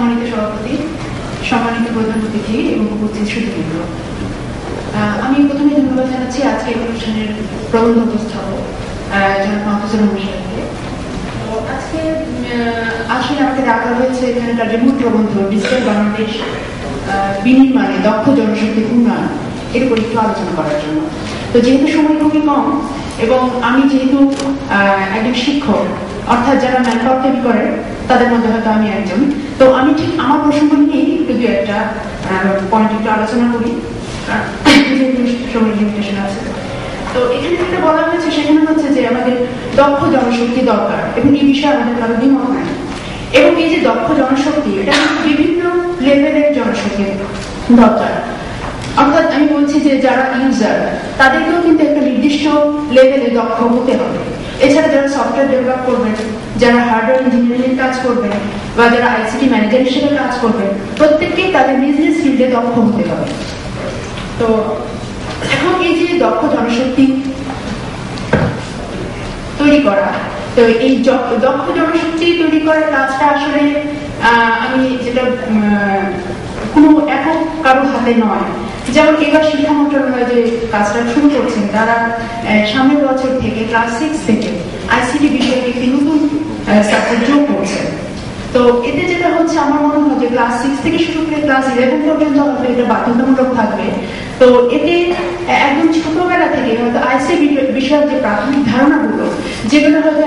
সম্মানিত সভাপতি, সম্মানিত প্রধান অতিথি এবং উপস্থিত সুধীবৃন্দ, আমি প্রথমে ধন্যবাদ জানাচ্ছি আজকে অনুষ্ঠানের প্রবন্ধ উপস্থাপক জনাব মাহফুজুর রহমান সাহেবকে। আজকে আসলে আমাকে ডাকা হয়েছে এখানকার যে মূল প্রবন্ধ ডিজিটাল বাংলাদেশ বিনির্মাণে দক্ষ জনশক্তি উন্নয়ন এর উপর একটু আলোচনা করার জন্য। তো যেহেতু সময় খুবই কম এবং আমি যেহেতু একজন শিক্ষক, অর্থাৎ যারা ম্যান পাওয়ার তৈরি করেন তাদের মধ্যে হয়তো আমি একজন, তো আমি ঠিক আমার প্রসঙ্গ নিয়ে একটু দু একটা পয়েন্ট একটু আলোচনা করি, সময় লিমিটেশন আছে। তো এখানে যেটা বলা হয়েছে সেখানে হচ্ছে যে আমাদের দক্ষ জনশক্তি দরকার এবং এই বিষয়ে আমাদের কারো দ্বিমত নাই। এবং এই যে দক্ষ জনশক্তি, এটা বিভিন্ন লেভেলের জনশক্তি দরকার। অর্থাৎ আমি বলছি যে যারা ইউজার তাদেরকেও কিন্তু একটা নির্দিষ্ট লেভেলে দক্ষ হতে হবে। এছাড়া যারা সফটওয়্যার ডেভেলপ করবেন, যারা হার্ডওয়্যার ইঞ্জিনিয়ারিং কাজ করবেন বা যারা আইসিটি ম্যানেজার হিসেবে কাজ করবেন, প্রত্যেককেই তাদের নিজ নিজ ফিল্ডে দক্ষ হতে হবে। তো এখন এই যে দক্ষ জনশক্তি তৈরি করা, তো এই দক্ষ জনশক্তি তৈরি করার কাজটা আসলে আমি যেটা কোনো একক কারো হাতে নয়। যেমন এবার শিক্ষা মন্ত্রণালয় যে কাজটা শুরু করছেন, তারা সামনের বছর থেকে ক্লাস 6 থেকে আইসিটি বিষয়ে একটি নতুন সাবজেক্ট যোগ করছেন। তো এতে যেটা হচ্ছে আমার মনে হয় যে ক্লাস 6 থেকে শুরু করে ক্লাস 11 পর্যন্ত হয়তো এটা বাধ্যতামূলক থাকবে। তো এতে একদম ছোটবেলা থেকে হয়তো আইসিটি বিষয়ের যে প্রাথমিক ধারণাগুলো, যেগুলো হয়তো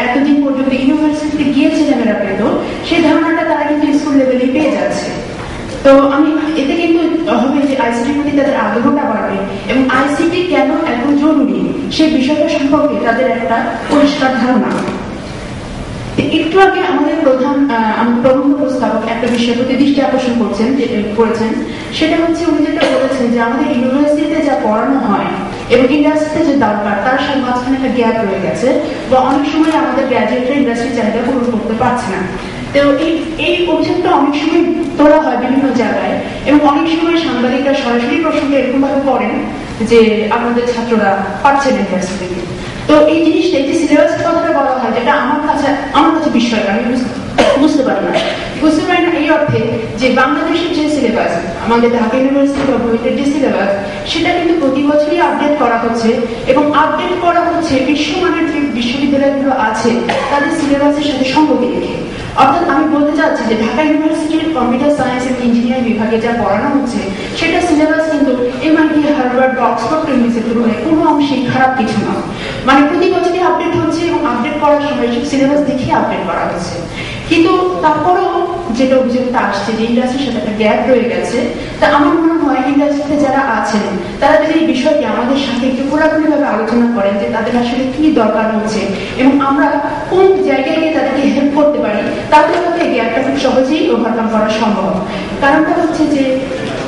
এতদিন পর্যন্ত ইউনিভার্সিটিতে গিয়ে ছেলেমেয়েরা পেত, সেই ধারণাটা তারা কিন্তু স্কুল লেভেলে পেয়ে যাচ্ছে। তো আমি এতে কিন্তু হবে যে আইসিটির প্রতি তাদের আগ্রহটা বাড়বে এবং আইসিটি কেন এত জরুরি সেই বিষয়টা সম্পর্কে তাদের একটা পরিষ্কার ধারণা। একটু আগে আমাদের প্রবন্ধ প্রস্তাবক একটা বিষয়ের প্রতি দৃষ্টি আকর্ষণ করেছেন, সেটা হচ্ছে উনি যেটা বলেছেন যে আমাদের ইউনিভার্সিটিতে যা পড়ানো হয় এবং ইন্ডাস্ট্রিতে যে দরকার তার সাথে মাঝখানে একটা গ্যাপ রয়ে গেছে, বা অনেক সময় আমাদের গ্র্যাজুয়েটরা ইন্ডাস্ট্রির চাহিদা পূরণ করতে পারছে না। তো এই অভিযোগটা অনেক সময় তোলা হয় বিভিন্ন জায়গায় এবং অনেক সময় সাংবাদিকরা সরাসরি প্রসঙ্গে এরকম ভাবে করেন যে আমাদের ছাত্ররা পারছে না ইউনিভার্সিটিতে। তো এই জিনিসটা, এই যে সিলেবাসের কথাটা বলা হয়, যেটা আমার কাছে বিষয় আমি বুঝতে পারি না এই অর্থে যে বাংলাদেশের যে সিলেবাস, আমাদের ঢাকা ইউনিভার্সিটি বা বুয়েটের যে সিলেবাস, সেটা কিন্তু প্রতি বছরই আপডেট করা হচ্ছে এবং আপডেট করা হচ্ছে বিশ্বমানের যে বিশ্ববিদ্যালয়গুলো আছে তাদের সিলেবাসের সাথে সঙ্গতি রেখে। অর্থাৎ আমি বলতে চাচ্ছি যে ঢাকা ইউনিভার্সিটির কম্পিউটার সায়েন্স এবং ইঞ্জিনিয়ারিং বিভাগে যা পড়ানো হচ্ছে সেটা সিলেবাস কিন্তু এমআইটি, হার্ভার্ড বা অক্সফোর্ড ইউনিভার্সিটির তুলনায় কোনো অংশেই খারাপ কিছু না। মানে প্রতি বছরই আপডেট হচ্ছে এবং আপডেট করার সময় সিলেবাস দেখে আপডেট করা হচ্ছে। কিন্তু তারপরেও যেটা অভিযোগটা আসছে যে ইন্ডাস্ট্রির সাথে একটা গ্যাপ রয়ে গেছে, তা আমার মনে হয় ইন্ডাস্ট্রিতে যারা আছেন তারা যদি এই বিষয়টি আমাদের সাথে একটু খোলাখুলি ভাবে আলোচনা করেন যে তাদের আসলে কি দরকার হচ্ছে এবং আমরা কোন জায়গায় গিয়ে তাদেরকে হেল্প করতে পারি, তাদের মধ্যে এই গ্যাপটা খুব সহজেই ওভারকাম করা সম্ভব। কারণটা হচ্ছে যে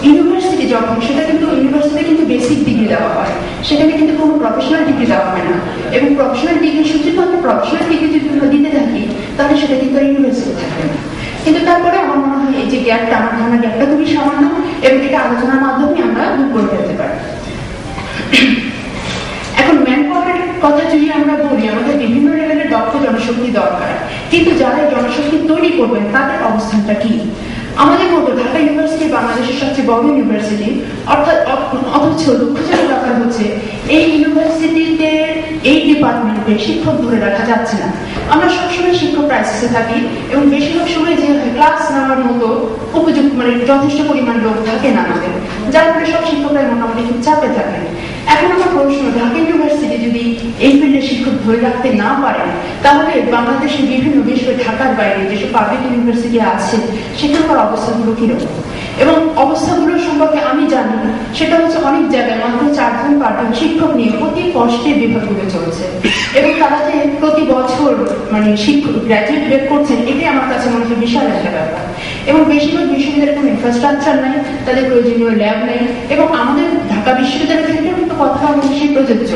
ইউনিভার্সিটি যখন, সেটা কিন্তু ইউনিভার্সিটিতে কিন্তু বেসিক ডিগ্রি দেওয়া হয়, সেখানে কিন্তু কোনো প্রফেশনাল ডিগ্রি দেওয়া হয় না। এবং প্রফেশনাল ডিগ্রি শুধুমাত্র প্রফেশনাল ডিগ্রি যদি আমরা দিতে থাকি তাহলে সেটা কিন্তু ইউনিভার্সিটি থাকবে না। কিন্তু তারপরে আমার মনে হয় এই যে গ্যাপটা, আমার ধারণা গ্যাপটা খুবই সামান্য এবং এটা আলোচনার মাধ্যমে আমরা দূর করে ফেলতে পারি। এখন ম্যান পাওয়ারের কথা যদি আমরা বলি, আমাদের বিভিন্ন লেভেলের দক্ষ জনশক্তি দরকার, কিন্তু যারা জনশক্তি তৈরি করবেন তাদের অবস্থানটা কি? আমাদের মতো ঢাকা ইউনিভার্সিটি বাংলাদেশের সবচেয়ে বড় ইউনিভার্সিটি, অথচ দুঃখজনক ব্যাপার হচ্ছে এই ইউনিভার্সিটিতে এই ডিপার্টমেন্টে শিক্ষক ধরে রাখা যাচ্ছে না। আমরা সবসময় শিক্ষক ক্রাইসিসে থাকি এবং বেশিরভাগ সময় যে ক্লাস নেওয়ার মতো উপযুক্ত যথেষ্ট পরিমাণ লোক থাকে না আমাদের, যার ফলে সব শিক্ষকরাই মোটামুটি খুব চাপে থাকেন। এখন আমার প্রশ্ন, ঢাকা ইউনিভার্সিটি যদি এই ফিল্ডে শিক্ষক ধরে রাখতে না পারেন, তাহলে বাংলাদেশের বিভিন্ন বিশেষ ঢাকার বাইরে যেসব পাবলিক ইউনিভার্সিটি আছে সেখানকার অবস্থাগুলো কিরকম? এবং অবস্থাগুলো সম্পর্কে আমি জানি সেটা হচ্ছে অনেক জায়গায় মাত্র 4-5 শিক্ষক নিয়ে অতি কষ্টে বিভাগগুলো চলছে এবং তারা যে প্রতি বছর শিক্ষক গ্র্যাজুয়েট বের করছেন, এটাই আমার কাছে মনে হয় বিশাল একটা ব্যাপার। এবং বেশিরভাগ বিশ্ববিদ্যালয়ের কোনো ইনফ্রাস্ট্রাকচার নাই, তাদের প্রয়োজনীয় ল্যাব নেই এবং আমাদের ঢাকা বিশ্ববিদ্যালয়ের ক্ষেত্রেও কিন্তু কথা অবশ্যই প্রযোজ্য।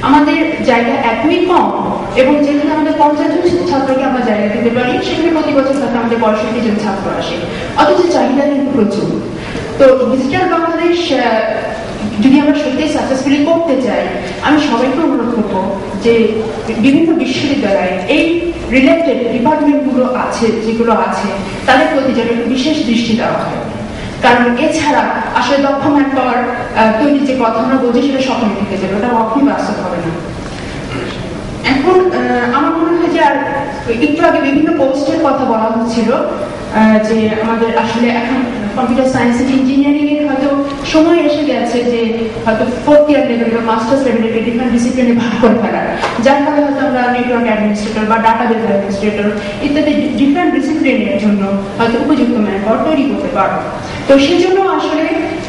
আমাদের জায়গা এতই কম এবং যেখানে আমাদের 50 জন ছাত্রকে আমরা জায়গা দিতে পারি, সেখানে প্রতি বছর হয়তো আমাদের 65 জন ছাত্র আসে, অথচ চাহিদা কিন্তু প্রচুর। তো ডিজিটাল বাংলাদেশ যদি আমরা সত্যি সাকসেসফুলি করতে চাই, আমি সবাইকে অনুরোধ করবো যে বিভিন্ন বিশ্ববিদ্যালয়ে এই রিলেটেড ডিপার্টমেন্টগুলো আছে, যেগুলো আছে তাদের প্রতি যেন একটু বিশেষ দৃষ্টি দেওয়া হয়। কারণ এছাড়া আসলে দক্ষ ম্যান পাওয়ার তৈরি যে কথা আমরা বলছি সেটা স্বপ্ন থেকে যাবে, ওটা কখনই বাস্তব হবে না। এখন আমার মনে হয় যে, আর একটু আগে বিভিন্ন পোস্টের কথা বলা হচ্ছিল যে আমাদের আসলে এখন কম্পিউটার সায়েন্স এন্ড ইঞ্জিনিয়ারিং এর হয়তো সময় এসে গেছে যে হয়তো 4th ইয়ার লেভেল বা মাস্টার্স লেভেলে ডিফারেন্ট ডিসিপ্লিনে ভাগ করে ফেলার, যার ফলে হয়তো আমরা নেটওয়ার্ক অ্যাডমিনিস্ট্রেটর বা ডাটাবেস অ্যাডমিনিস্ট্রেটর ইত্যাদি ডিফারেন্ট ডিসিপ্লিনের জন্য হয়তো উপযুক্ত ম্যানপাওয়ার তৈরি করতে পারবো। তো সেই জন্য আসলে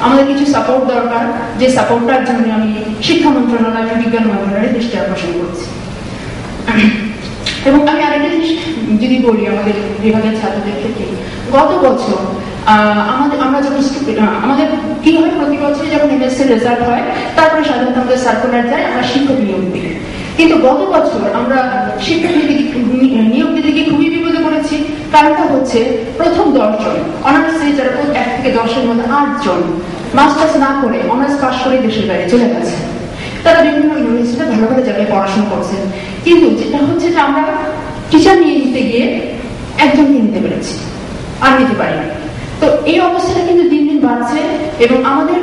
আমাদের কিছু সাপোর্ট দরকার, যে সাপোর্টটার জন্য আমি শিক্ষা মন্ত্রণালয় এবং বিজ্ঞান মন্ত্রণালয়ের দৃষ্টি আকর্ষণ করছি। এবং আমি আরেকটা জিনিস যদি বলি আমাদের বিভাগের ছাত্রদের ক্ষেত্রে, গত বছর আমরা যখন আমাদের কি হয়, প্রতি বছরই যখন এমএসসি রেজাল্ট হয় তারপরে সাধারণত আমাদের সার্কুলার যায়, আমরা শিক্ষক নিয়োগ দিই। কিন্তু গত বছর আমরা শিক্ষক নিয়োগ দিতে গিয়ে খুবই বিপদে পড়েছি। কারণটা হচ্ছে প্রথম 10 জন অনার্স যারা 1 থেকে 10-এর মধ্যে 8 জন মাস্টার্স না করে অনার্স পাস করে দেশের বাইরে চলে গেছে। তারা বিভিন্ন ইউনিভার্সিটিতে ভালো ভালো জায়গায় পড়াশোনা করছেন, কিন্তু যেটা হচ্ছে যে আমরা টিচার নিয়ে নিতে গিয়ে একজনকে নিতে পেরেছি, আর নিতে পারিনি। তো এই অবস্থাটা কিন্তু দিন দিন বাড়ছে এবং আমাদের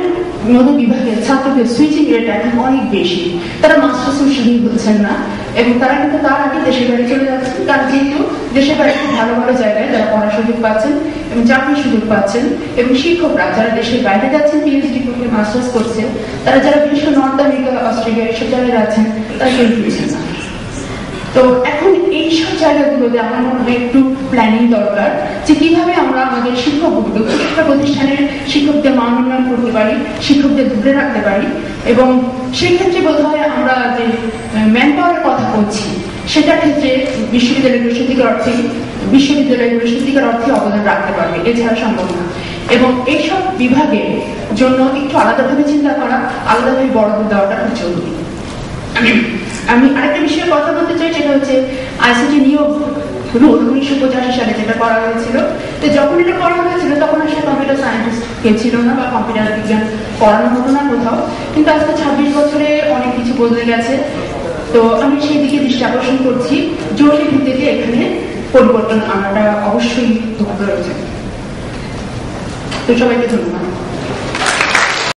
মতো বিভাগের ছাত্রদের সুইচিং রেট এখন অনেক বেশি। তারা মাস্টার্স সুযোগ হচ্ছেন না এবং তারা কিন্তু তার আগে দেশের বাইরে চলে যাচ্ছেন, কারণ যেহেতু দেশের বাইরে খুব ভালো ভালো জায়গায় তারা পড়ার সুযোগ পাচ্ছেন এবং চাকরির সুযোগ পাচ্ছেন। এবং শিক্ষকরা যারা দেশের বাইরে যাচ্ছেন পিএইচডি করতে, মাস্টার্স করছেন, তারা যারা বিশেষ করে নর্থ আমেরিকা, অস্ট্রেলিয়া এসব জায়গায় যাচ্ছেন, তারা কেউ ফিরছেন না। তো এখন এইসব জায়গাগুলোতে আমার মনে হয় একটু প্ল্যানিং দরকার, যে কিভাবে আমরা আমাদের শিক্ষকগুলো শিক্ষা প্রতিষ্ঠানের শিক্ষকদের মান উন্নয়ন করতে পারি, শিক্ষকদের ধরে রাখতে পারি। এবং সেই ক্ষেত্রে বোধ হয় আমরা যে ম্যান পাওয়ারের কথা বলছি সেটার ক্ষেত্রে বিশ্ববিদ্যালয়গুলো সত্যিকার অর্থে অবদান রাখতে পারবে, এছাড়া সম্ভব না। এবং এইসব বিভাগের জন্য একটু আলাদাভাবে চিন্তা করা, আলাদাভাবে বরাদ্দ দেওয়াটা খুব জরুরি। আমি আরেকটা বিষয়ে কথা বলতে চাই, সেটা হচ্ছে আইসিটি নিয়োগ রুল 1985 সালে যেটা করা হয়েছিল। তো যখন এটা করা হয়েছিল তখন আসলে কম্পিউটার সায়েন্টিস্ট কেউ ছিল না বা কম্পিউটার বিজ্ঞান পড়ানো হতো না কোথাও, কিন্তু আজকে 26 বছরে অনেক কিছু বদলে গেছে। তো আমি সেই দিকে দৃষ্টি আকর্ষণ করছি, জরুরি ভিত্তিতে এখানে পরিবর্তন আনাটা অবশ্যই প্রয়োজন। তো সবাইকে ধন্যবাদ।